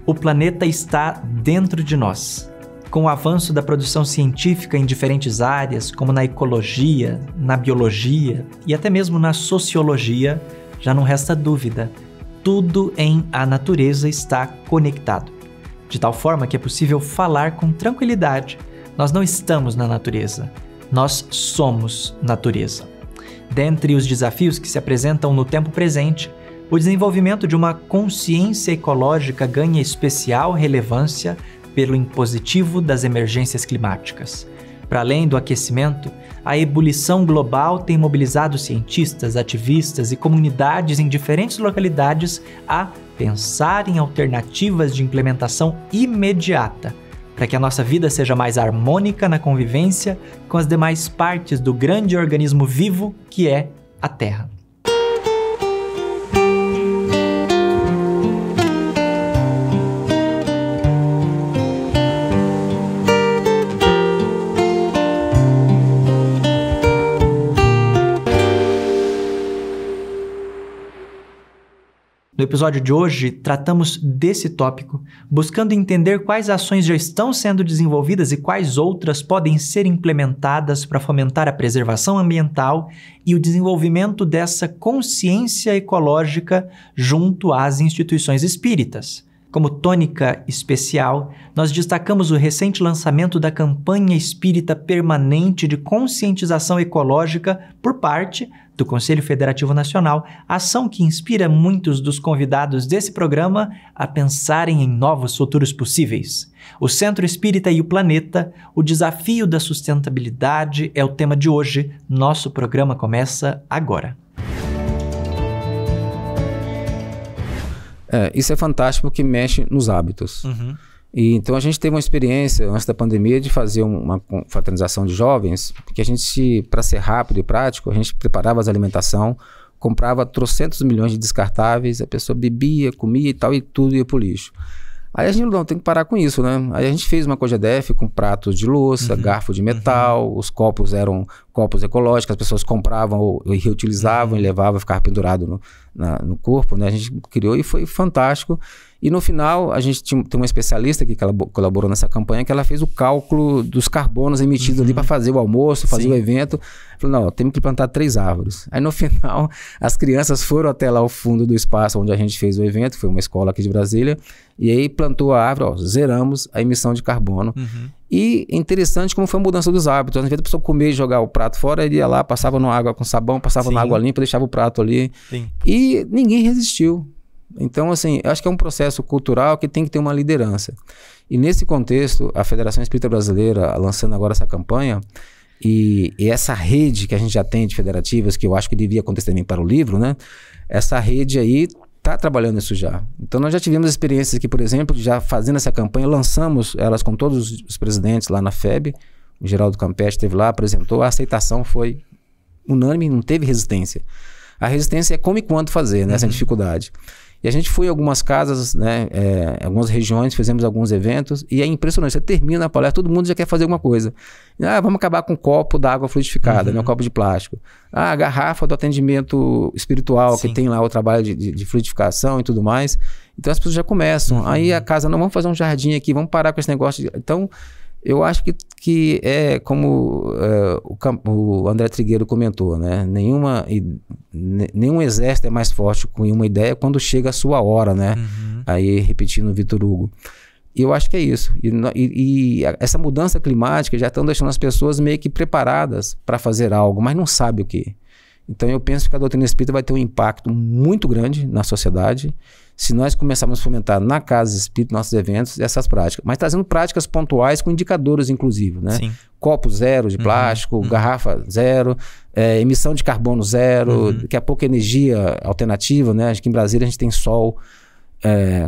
O planeta está dentro de nós. Com o avanço da produção científica em diferentes áreas, como na ecologia, na biologia e até mesmo na sociologia, já não resta dúvida. Tudo em a natureza está conectado. De tal forma que é possível falar com tranquilidade. Nós não estamos na natureza, nós somos natureza. Dentre os desafios que se apresentam no tempo presente, o desenvolvimento de uma consciência ecológica ganha especial relevância pelo impositivo das emergências climáticas. Para além do aquecimento, a ebulição global tem mobilizado cientistas, ativistas e comunidades em diferentes localidades a pensar em alternativas de implementação imediata para que a nossa vida seja mais harmônica na convivência com as demais partes do grande organismo vivo que é a Terra. No episódio de hoje, tratamos desse tópico, buscando entender quais ações já estão sendo desenvolvidas e quais outras podem ser implementadas para fomentar a preservação ambiental e o desenvolvimento dessa consciência ecológica junto às instituições espíritas. Como tônica especial, nós destacamos o recente lançamento da campanha espírita permanente de conscientização ecológica por parte do Conselho Federativo Nacional, ação que inspira muitos dos convidados desse programa a pensarem em novos futuros possíveis. O Centro Espírita e o Planeta, o desafio da sustentabilidade é o tema de hoje. Nosso programa começa agora. Isso é fantástico porque mexe nos hábitos. E então a gente teve uma experiência antes da pandemia de fazer uma fraternização de jovens, porque a gente, para ser rápido e prático, a gente preparava as alimentação, comprava trocentos milhões de descartáveis, a pessoa bebia, comia e tal, e tudo ia pro lixo. Aí a gente não tem que parar com isso, né? Aí a gente fez uma COGEDEF com pratos de louça, garfo de metal, os copos eram copos ecológicos, as pessoas compravam ou reutilizavam e levavam, ficava pendurado no corpo, né? A gente criou e foi fantástico. E no final, a gente tem uma especialista que colaborou nessa campanha, que ela fez o cálculo dos carbonos emitidos ali para fazer o almoço, fazer o evento. Falou, não, temos que plantar 3 árvores. Aí no final, as crianças foram até lá ao fundo do espaço onde a gente fez o evento, foi uma escola aqui de Brasília, e aí plantou a árvore, ó, zeramos a emissão de carbono. E é interessante como foi a mudança dos hábitos. Às vezes a pessoa comer e jogar o prato fora, ele ia lá, passava na água com sabão, passava na água limpa, deixava o prato ali. E ninguém resistiu. Então, assim, eu acho que é um processo cultural que tem que ter uma liderança. E nesse contexto, a Federação Espírita Brasileira, lançando agora essa campanha, e essa rede que a gente já tem de federativas, que eu acho que devia acontecer também para o livro, né? Essa rede aí está trabalhando isso já. Então, nós já tivemos experiências aqui, por exemplo, já fazendo essa campanha, lançamos elas com todos os presidentes lá na FEB, o Geraldo Campeche esteve lá, apresentou, a aceitação foi unânime, não teve resistência. A resistência é como e quando fazer, né? Essa dificuldade. E a gente foi em algumas casas, né, algumas regiões, fizemos alguns eventos, e é impressionante, você termina a palestra, todo mundo já quer fazer alguma coisa. Vamos acabar com o copo da água fluidificada, né, o copo de plástico. A garrafa do atendimento espiritual, que tem lá o trabalho de fluidificação e tudo mais. Então as pessoas já começam. Aí a casa, não, vamos fazer um jardim aqui, vamos parar com esse negócio. Então, eu acho que é como o André Trigueiro comentou, né? Nenhum exército é mais forte com uma ideia quando chega a sua hora, né? Aí, repetindo o Vitor Hugo. E eu acho que é isso. E essa mudança climática já estão deixando as pessoas meio que preparadas para fazer algo, mas não sabe o quê. Então eu penso que a doutrina espírita vai ter um impacto muito grande na sociedade se nós começarmos a fomentar na casa espírita, nossos eventos, essas práticas. Mas trazendo práticas pontuais com indicadores, inclusive, né? Copo zero de plástico, garrafa zero, emissão de carbono zero, daqui a pouco energia alternativa, né? Acho que em Brasília a gente tem sol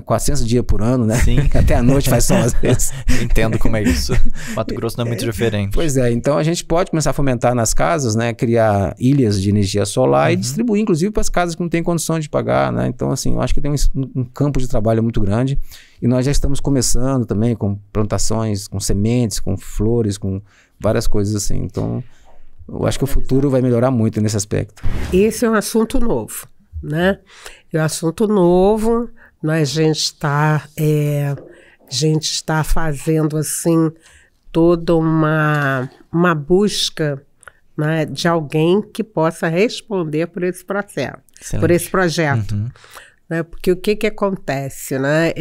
400 dias por ano, né? Até a noite faz sol às vezes. Entendo como é isso. Mato Grosso não é muito diferente. Pois é, então a gente pode começar a fomentar nas casas, né? Criar ilhas de energia solar e distribuir, inclusive, para as casas que não têm condição de pagar, né? Então, assim, eu acho que tem um campo de trabalho muito grande e nós já estamos começando também com plantações, com sementes, com flores, com várias coisas assim. Então, eu acho que o futuro vai melhorar muito nesse aspecto. Esse é um assunto novo, né? É um assunto novo. A gente está fazendo assim toda uma busca, né, de alguém que possa responder por esse processo, por esse projeto. Né? Porque o que acontece? Né?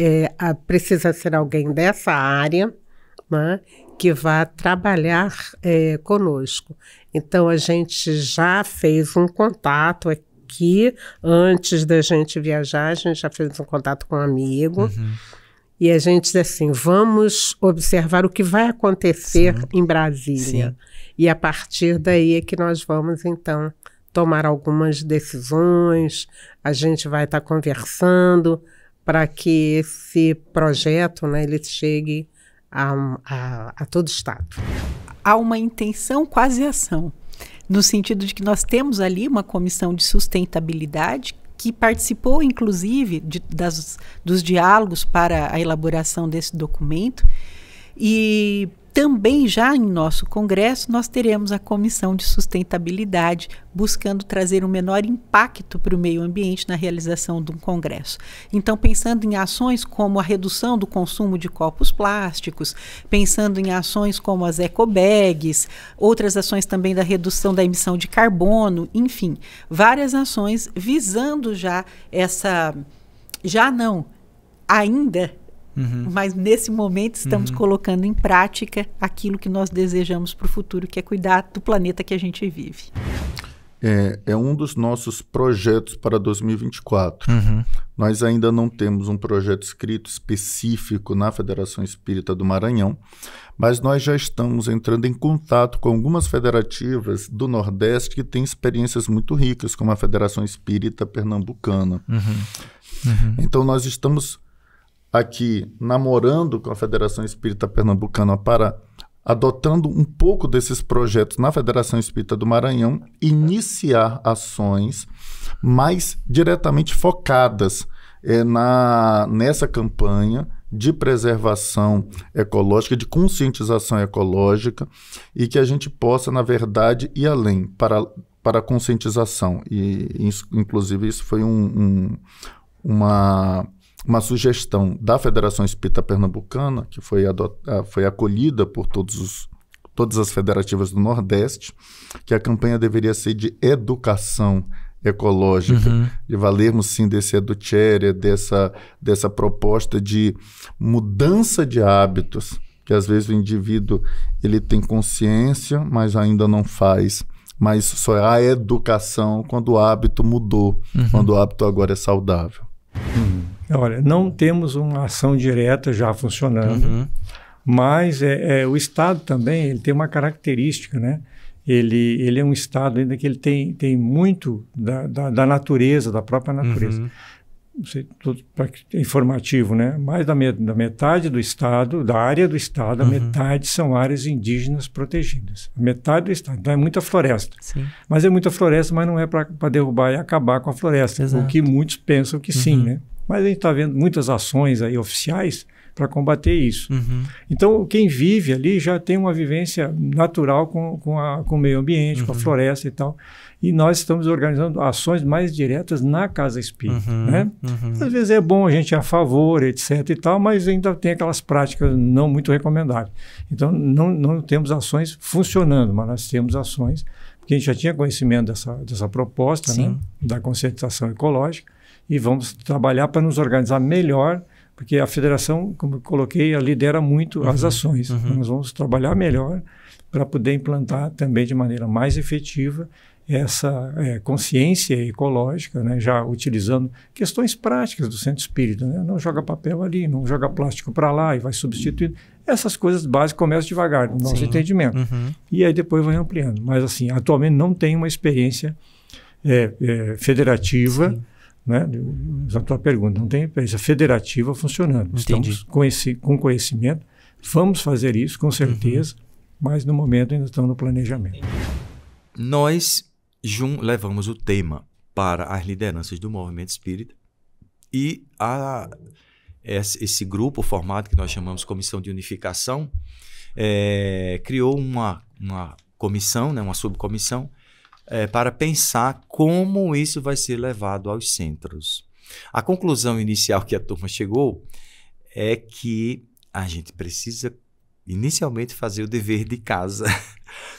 Precisa ser alguém dessa área, né, que vá trabalhar conosco. Então, a gente já fez um contato aqui, antes da gente viajar, a gente já fez um contato com um amigo, e a gente diz assim, vamos observar o que vai acontecer em Brasília. E a partir daí é que nós vamos, então, tomar algumas decisões, a gente vai estar conversando para que esse projeto, né, ele chegue a todo o Estado. Há uma intenção quase ação, no sentido de que nós temos ali uma comissão de sustentabilidade que participou, inclusive, dos diálogos para a elaboração desse documento, e também já em nosso congresso nós teremos a comissão de sustentabilidade buscando trazer um menor impacto para o meio ambiente na realização de um congresso. Então, pensando em ações como a redução do consumo de copos plásticos, pensando em ações como as ecobags, outras ações também da redução da emissão de carbono, enfim, várias ações visando já ainda, mas nesse momento estamos colocando em prática aquilo que nós desejamos para o futuro, que é cuidar do planeta que a gente vive. É um dos nossos projetos para 2024. Nós ainda não temos um projeto escrito específico na Federação Espírita do Maranhão, mas nós já estamos entrando em contato com algumas federativas do Nordeste que têm experiências muito ricas, como a Federação Espírita Pernambucana. Então nós estamos aqui namorando com a Federação Espírita Pernambucana para, adotando um pouco desses projetos na Federação Espírita do Maranhão, iniciar ações mais diretamente focadas nessa campanha de preservação ecológica, de conscientização ecológica, e que a gente possa, na verdade, ir além para a conscientização. E, inclusive, isso foi uma sugestão da Federação Espírita Pernambucana, que foi acolhida por todas as federativas do Nordeste, que a campanha deveria ser de educação ecológica, de valermos sim desse educhere, dessa proposta de mudança de hábitos, que às vezes o indivíduo ele tem consciência, mas ainda não faz. Mas só há educação quando o hábito mudou, quando o hábito agora é saudável. Olha, não temos uma ação direta já funcionando, mas o Estado também ele tem uma característica, né? Ele é um Estado ainda que ele tem muito da natureza, da própria natureza. Não sei, é informativo, né? Mais da metade do Estado, da área do Estado, a metade são áreas indígenas protegidas. A metade do Estado. Então é muita floresta. Mas é muita floresta, mas não é para derrubar e acabar com a floresta. O que muitos pensam que sim, né? Mas a gente está vendo muitas ações aí oficiais para combater isso. Então, quem vive ali já tem uma vivência natural com o meio ambiente, com a floresta e tal. E nós estamos organizando ações mais diretas na Casa Espírita. Né? Às vezes é bom, a gente é a favor, etc. e tal, mas ainda tem aquelas práticas não muito recomendáveis. Então, não temos ações funcionando, mas nós temos ações, porque a gente já tinha conhecimento dessa proposta, né, da conscientização ecológica, e vamos trabalhar para nos organizar melhor, porque a federação, como eu coloquei, lidera muito as ações. Nós vamos trabalhar melhor para poder implantar também de maneira mais efetiva essa consciência ecológica, né, já utilizando questões práticas do centro espírita. Né? Não joga papel ali, não joga plástico para lá e vai substituindo. Essas coisas básicas começam devagar, no nosso entendimento. E aí depois vai ampliando. Mas, assim, atualmente não tem uma experiência federativa. Né? A tua pergunta, não tem experiência federativa funcionando. Estamos com conhecimento, vamos fazer isso com certeza, mas no momento ainda estamos no planejamento. Nós levamos o tema para as lideranças do movimento espírita e esse grupo formado, que nós chamamos Comissão de Unificação, criou uma comissão, né, uma subcomissão, para pensar como isso vai ser levado aos centros. A conclusão inicial que a turma chegou é que a gente precisa inicialmente fazer o dever de casa.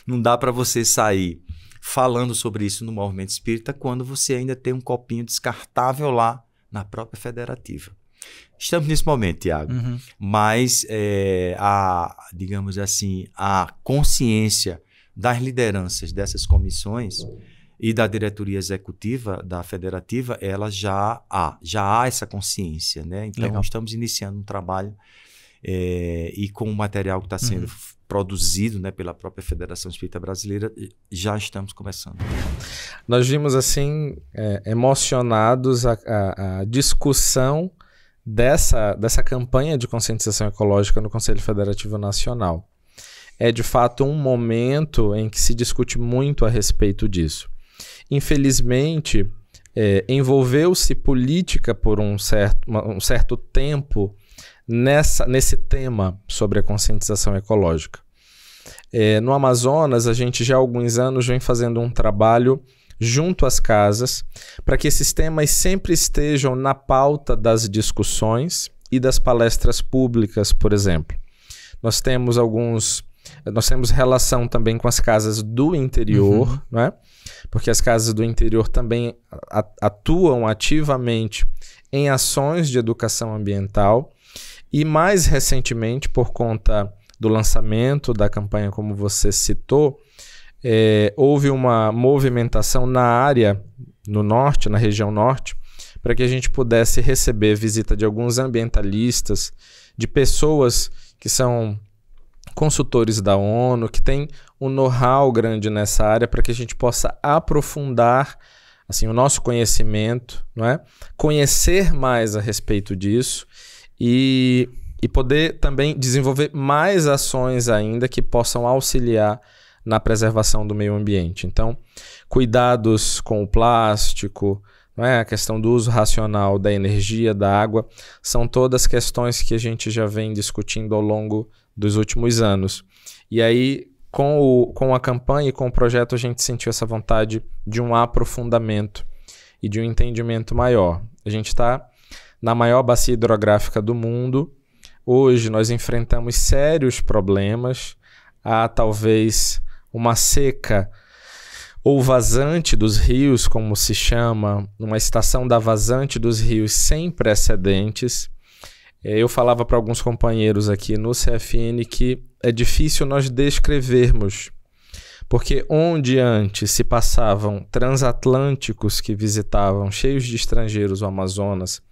Não dá para você sair falando sobre isso no movimento espírita quando você ainda tem um copinho descartável lá na própria federativa. Estamos nesse momento, Tiago, mas digamos assim, a consciência das lideranças dessas comissões e da diretoria executiva da federativa, ela já há essa consciência, né? Então, legal. Estamos iniciando um trabalho e com o material que está sendo produzido, né, pela própria Federação Espírita Brasileira, já estamos começando. Nós vimos, assim, emocionados a discussão dessa campanha de conscientização ecológica no Conselho Federativo Nacional. É, de fato, um momento em que se discute muito a respeito disso. Infelizmente, envolveu-se política por um certo tempo nesse tema sobre a conscientização ecológica. No Amazonas, a gente já há alguns anos vem fazendo um trabalho junto às casas para que esses temas sempre estejam na pauta das discussões e das palestras públicas, por exemplo. Nós temos relação também com as casas do interior, né? Porque as casas do interior também atuam ativamente em ações de educação ambiental e, mais recentemente, por conta do lançamento da campanha, como você citou, houve uma movimentação na área, no norte, na região norte, para que a gente pudesse receber visita de alguns ambientalistas, de pessoas que são consultores da ONU, que têm um know-how grande nessa área, para que a gente possa aprofundar assim, o nosso conhecimento, não é? Conhecer mais a respeito disso e poder também desenvolver mais ações ainda que possam auxiliar na preservação do meio ambiente. Então, cuidados com o plástico, não é? A questão do uso racional da energia, da água, são todas questões que a gente já vem discutindo ao longo dos últimos anos. E aí, com a campanha e com o projeto, a gente sentiu essa vontade de um aprofundamento e de um entendimento maior. A gente está na maior bacia hidrográfica do mundo. Hoje nós enfrentamos sérios problemas. Há talvez uma seca ou vazante dos rios, como se chama, uma estação da vazante dos rios sem precedentes. Eu falava para alguns companheiros aqui no CFN que é difícil nós descrevermos, porque onde antes se passavam transatlânticos que visitavam, cheios de estrangeiros, o Amazonas,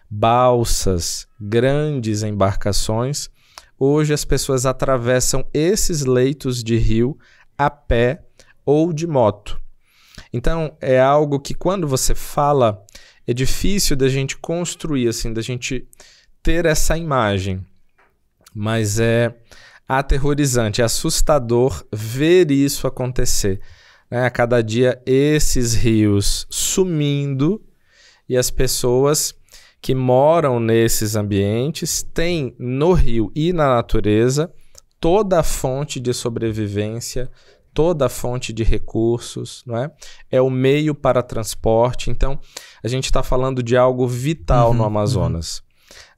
balsas, grandes embarcações, hoje as pessoas atravessam esses leitos de rio a pé ou de moto. Então, é algo que quando você fala, é difícil da gente construir, assim, da gente ter essa imagem, mas é aterrorizante, é assustador ver isso acontecer, né? A cada dia esses rios sumindo e as pessoas que moram nesses ambientes têm no rio e na natureza toda a fonte de sobrevivência, toda a fonte de recursos, não é? É o meio para transporte. Então, a gente está falando de algo vital no Amazonas.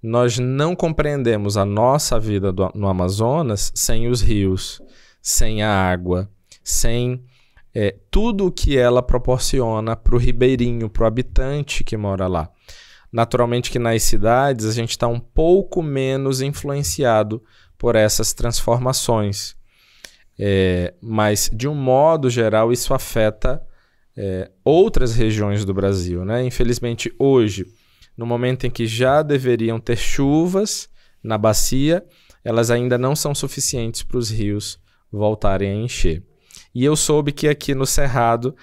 Nós não compreendemos a nossa vida no Amazonas sem os rios, sem a água, sem tudo o que ela proporciona para o ribeirinho, para o habitante que mora lá. Naturalmente que nas cidades a gente está um pouco menos influenciado por essas transformações. Mas, de um modo geral, isso afeta outras regiões do Brasil, né? Infelizmente, hoje, no momento em que já deveriam ter chuvas na bacia, elas ainda não são suficientes para os rios voltarem a encher. E eu soube que aqui no Cerrado,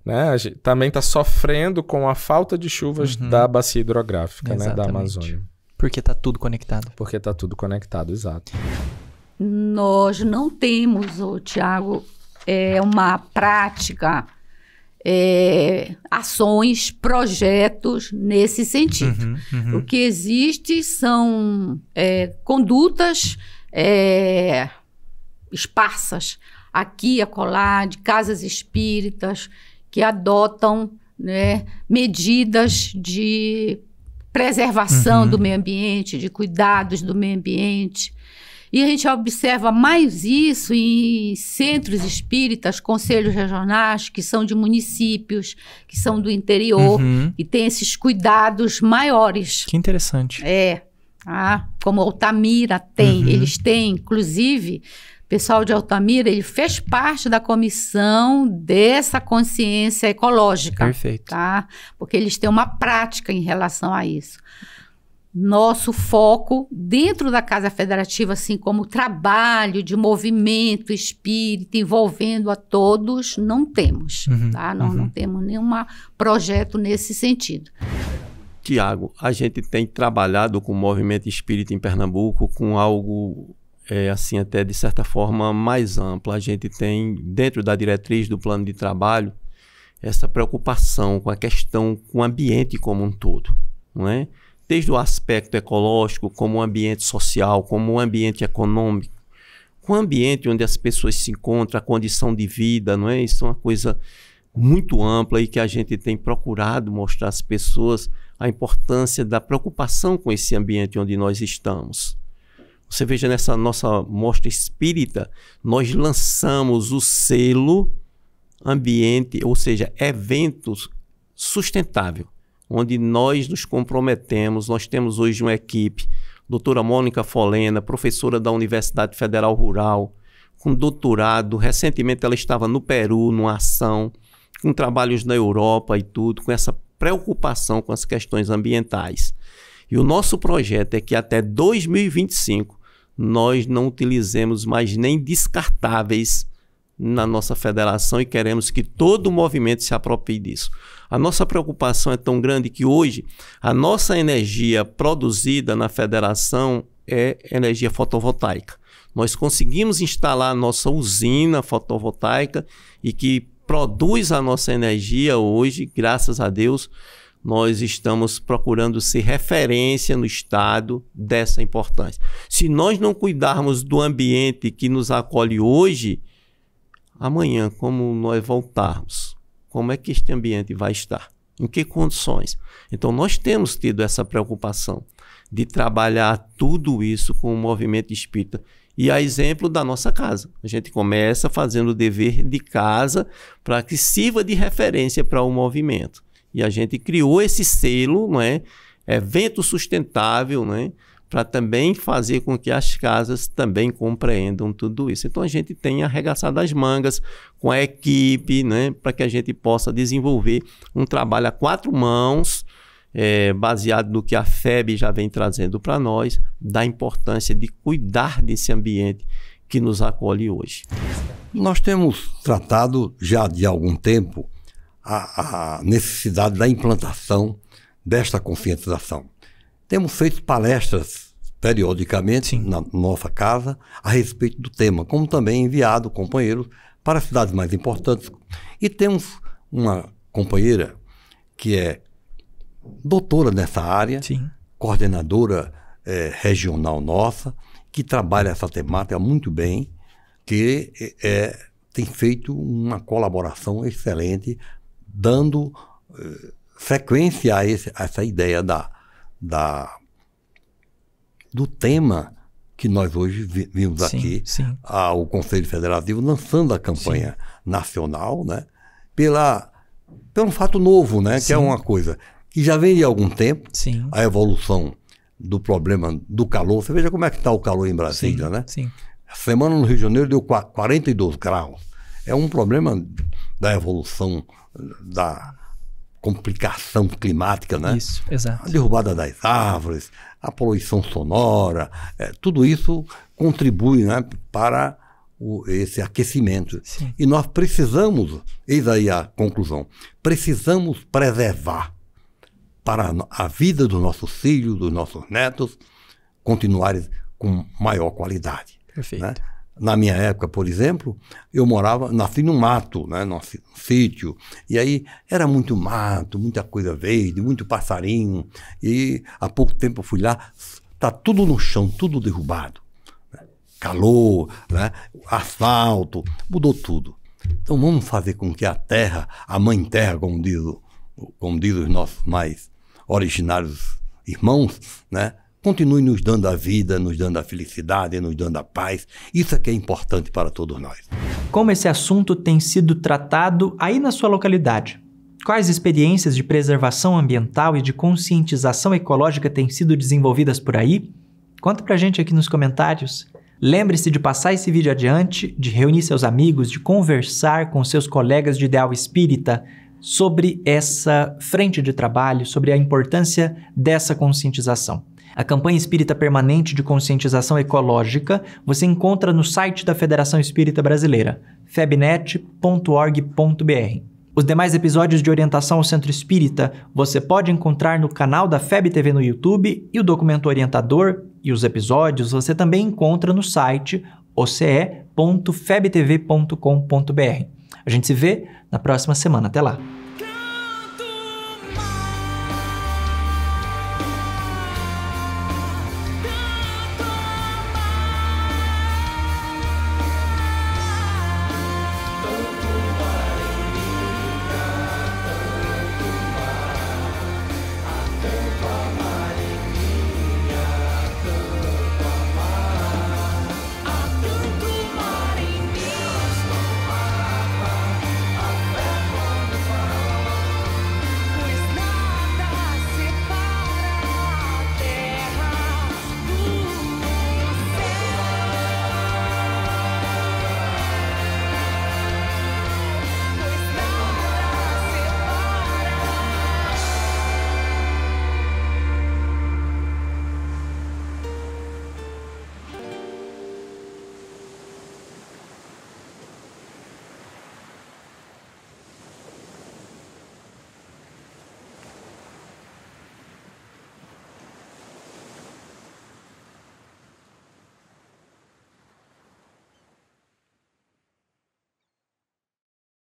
né, a gente também está sofrendo com a falta de chuvas da bacia hidrográfica, né, da Amazônia. Porque está tudo conectado. Porque está tudo conectado, exato. Nós não temos, Tiago, uma prática, ações, projetos nesse sentido. O que existe são condutas esparsas, aqui e acolá, de casas espíritas, que adotam, né, medidas de preservação do meio ambiente, de cuidados do meio ambiente. E a gente observa mais isso em centros espíritas, conselhos regionais, que são de municípios, que são do interior, e tem esses cuidados maiores. Que interessante. Como Altamira tem, eles têm, inclusive, o pessoal de Altamira, ele fez parte da comissão dessa consciência ecológica. Perfeito. Tá? Porque eles têm uma prática em relação a isso. Nosso foco dentro da Casa Federativa, assim como o trabalho de movimento espírita envolvendo a todos, não temos. Tá? Nós não temos nenhum projeto nesse sentido. Tiago, a gente tem trabalhado com o movimento espírita em Pernambuco com algo, assim, até de certa forma mais amplo. A gente tem, dentro da diretriz do plano de trabalho, essa preocupação com a questão, com o ambiente como um todo, não é? Desde o aspecto ecológico, como o ambiente social, como o ambiente econômico, com o ambiente onde as pessoas se encontram, a condição de vida, não é? Isso é uma coisa muito ampla e que a gente tem procurado mostrar às pessoas a importância da preocupação com esse ambiente onde nós estamos. Você veja, nessa nossa mostra espírita, nós lançamos o selo ambiente, ou seja, eventos sustentável, onde nós nos comprometemos. Nós temos hoje uma equipe, doutora Mônica Folena, professora da Universidade Federal Rural, com doutorado. Recentemente ela estava no Peru, numa ação, com trabalhos na Europa e tudo, com essa preocupação com as questões ambientais. E o nosso projeto é que até 2025 nós não utilizemos mais nem descartáveis na nossa federação e queremos que todo o movimento se aproprie disso. A nossa preocupação é tão grande que hoje a nossa energia produzida na federação é energia fotovoltaica. Nós conseguimos instalar a nossa usina fotovoltaica e que produz a nossa energia hoje, graças a Deus, nós estamos procurando ser referência no estado dessa importância. Se nós não cuidarmos do ambiente que nos acolhe hoje, amanhã, como nós voltarmos, como é que este ambiente vai estar? Em que condições? Então, nós temos tido essa preocupação de trabalhar tudo isso com o movimento espírita. E a exemplo da nossa casa. A gente começa fazendo o dever de casa para que sirva de referência para o movimento. E a gente criou esse selo, não é? Evento sustentável, não é? Para também fazer com que as casas também compreendam tudo isso. Então a gente tem arregaçado as mangas com a equipe, né, para que a gente possa desenvolver um trabalho a 4 mãos, baseado no que a FEB já vem trazendo para nós, da importância de cuidar desse ambiente que nos acolhe hoje. Nós temos tratado já de algum tempo a necessidade da implantação desta conscientização. Temos feito palestras periodicamente na nossa casa a respeito do tema, como também enviado companheiros para as cidades mais importantes. E temos uma companheira que é doutora nessa área, coordenadora regional nossa, que trabalha essa temática muito bem, que tem feito uma colaboração excelente, dando sequência a essa ideia do tema que nós hoje vimos aqui, o Conselho Federativo lançando a campanha nacional, né, pelo fato novo, né, que é uma coisa que já vem de algum tempo, a evolução do problema do calor. Você veja como é que está o calor em Brasília, né? A semana no Rio de Janeiro deu 42 graus. É um problema da evolução, da complicação climática, né? Isso, exato. A derrubada das árvores, a poluição sonora, tudo isso contribui, né, para esse aquecimento. E nós precisamos, eis aí a conclusão, precisamos preservar para a vida dos nossos filhos, dos nossos netos, continuarem com maior qualidade. Perfeito. Né? Na minha época, por exemplo, eu nasci num mato, né, num sítio, e aí era muito mato, muita coisa verde, muito passarinho, e há pouco tempo eu fui lá, está tudo no chão, tudo derrubado. Né? Calor, né? Asfalto, mudou tudo. Então vamos fazer com que a terra, a mãe terra, como diz os nossos mais originários irmãos, né, continue nos dando a vida, nos dando a felicidade, nos dando a paz. Isso é que é importante para todos nós. Como esse assunto tem sido tratado aí na sua localidade? Quais experiências de preservação ambiental e de conscientização ecológica têm sido desenvolvidas por aí? Conta pra gente aqui nos comentários. Lembre-se de passar esse vídeo adiante, de reunir seus amigos, de conversar com seus colegas de ideal espírita sobre essa frente de trabalho, sobre a importância dessa conscientização. A campanha espírita permanente de conscientização ecológica você encontra no site da Federação Espírita Brasileira, febnet.org.br. Os demais episódios de orientação ao Centro Espírita você pode encontrar no canal da FEB TV no YouTube, e o documento orientador e os episódios você também encontra no site oce.febtv.com.br. A gente se vê na próxima semana. Até lá!